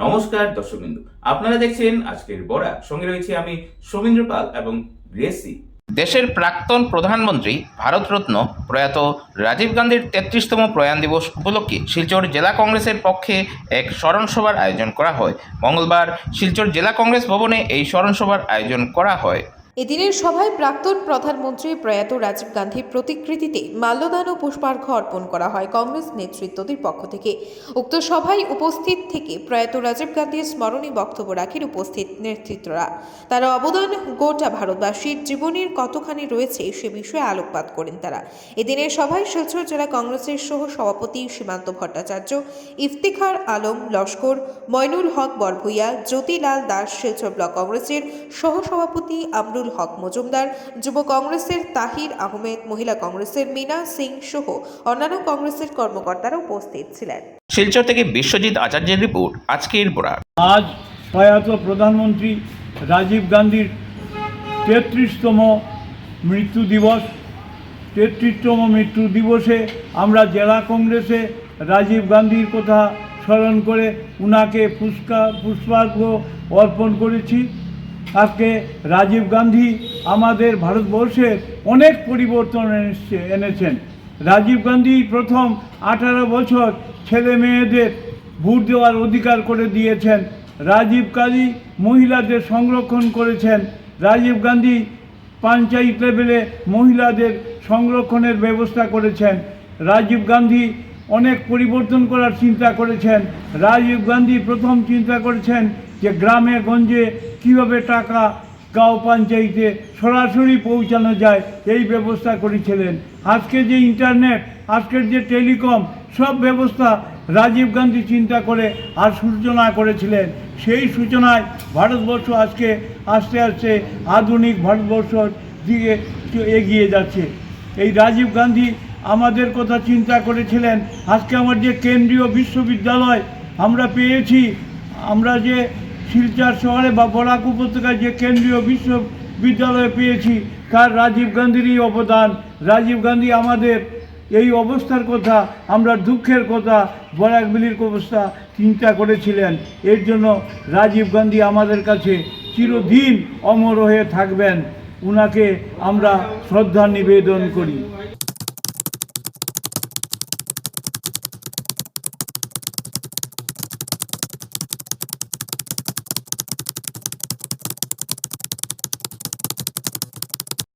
নমস্কার দর্শকবৃন্দু, আপনারা দেখছেন আজকের বরাক। সঙ্গে রয়েছে আমি সৌমেন্দ্র পাল এবং গ্রেসি। দেশের প্রাক্তন প্রধানমন্ত্রী ভারতরত্ন প্রয়াত রাজীব গান্ধীর 33তম প্রয়াণ দিবস উপলক্ষে শিলচর জেলা কংগ্রেসের পক্ষে এক স্মরণ সভার আয়োজন করা হয়। মঙ্গলবার শিলচর জেলা কংগ্রেস ভবনে এই স্মরণ সভার আয়োজন করা হয়। এদিনের সভায় প্রাক্তন প্রধানমন্ত্রী প্রয়াত রাজীব গান্ধীর প্রতিকৃতিতে মাল্যদান ও পুষ্পার্ঘ্য অর্পণ করা হয় কংগ্রেস নেতৃত্বদের পক্ষ থেকে। উক্ত সভায় উপস্থিত থেকে প্রয়াত রাজীব গান্ধীর স্মরণী বক্তব্য রাখেন উপস্থিত নেতৃত্বরা। তার অবদান গোটা ভারতবাসীর জীবনের কতখানি রয়েছে সে বিষয়ে আলোকপাত করেন তারা। এদিনের সভায় শিলচর জেলা কংগ্রেসের সহ সভাপতি সীমান্ত ভট্টাচার্য, ইফতিখার আলম লস্কর, মইনুল হক বরভূইয়া, জ্যোতিলাল দাস, শিলচর ব্লক কংগ্রেসের সহ সভাপতি আমরুল হক মজুমদার, যুব কংগ্রেসের তাহির আহমেদ, মহিলা কংগ্রেসের মিনা সিং সহ অন্যান্য কংগ্রেসের কর্মকর্তারা উপস্থিত ছিলেন। শিলচর থেকে বিশ্বজিৎ আচার্যের রিপোর্ট, আজকের বরাক। আজ প্রয়াত প্রধানমন্ত্রী রাজীব গান্ধীর 33তম মৃত্যু দিবস। 33তম মৃত্যু দিবসে আমরা জেলা কংগ্রেসে রাজীব গান্ধীর কথা স্মরণ করে উনাকে পুষ্পার্ঘ্য অর্পণ করেছি। আজকে রাজীব গান্ধী আমাদের ভারতবর্ষের অনেক পরিবর্তন এনেছেন। রাজীব গান্ধী প্রথম 18 বছর ছেলে মেয়েদের ভোট দেওয়ার অধিকার করে দিয়েছেন। রাজীব গান্ধী মহিলাদের সংরক্ষণ করেছেন। রাজীব গান্ধী পঞ্চায়েত লেভেলে মহিলাদের সংরক্ষণের ব্যবস্থা করেছেন। রাজীব গান্ধী অনেক পরিবর্তন করার চিন্তা করেছেন। রাজীব গান্ধী প্রথম চিন্তা করেছেন যে গ্রামে গঞ্জে কীভাবে টাকা গাঁও পঞ্চায়েতে সরাসরি পৌঁছানো যায়, এই ব্যবস্থা করেছিলেন। আজকে যে ইন্টারনেট, আজকের যে টেলিকম, সব ব্যবস্থা রাজীব গান্ধী চিন্তা করে আর সূচনা করেছিলেন। সেই সূচনায় ভারতবর্ষ আজকে আস্তে আস্তে আধুনিক ভারতবর্ষর দিকে এগিয়ে যাচ্ছে। এই রাজীব গান্ধী আমাদের কথা চিন্তা করেছিলেন। আজকে আমার যে কেন্দ্রীয় বিশ্ববিদ্যালয় আমরা পেয়েছি, আমরা যে শিলচর শহরে বা বরাক উপত্যকায় যে কেন্দ্রীয় বিশ্ববিদ্যালয় পেয়েছি, তার রাজীব গান্ধীরই অবদান। রাজীব গান্ধী আমাদের এই অবস্থার কথা, আমরা দুঃখের কথা, বরাকবেলির অবস্থা চিন্তা করেছিলেন। এর জন্য রাজীব গান্ধী আমাদের কাছে চিরদিন অমর হয়ে থাকবেন। উনাকে আমরা শ্রদ্ধা নিবেদন করি।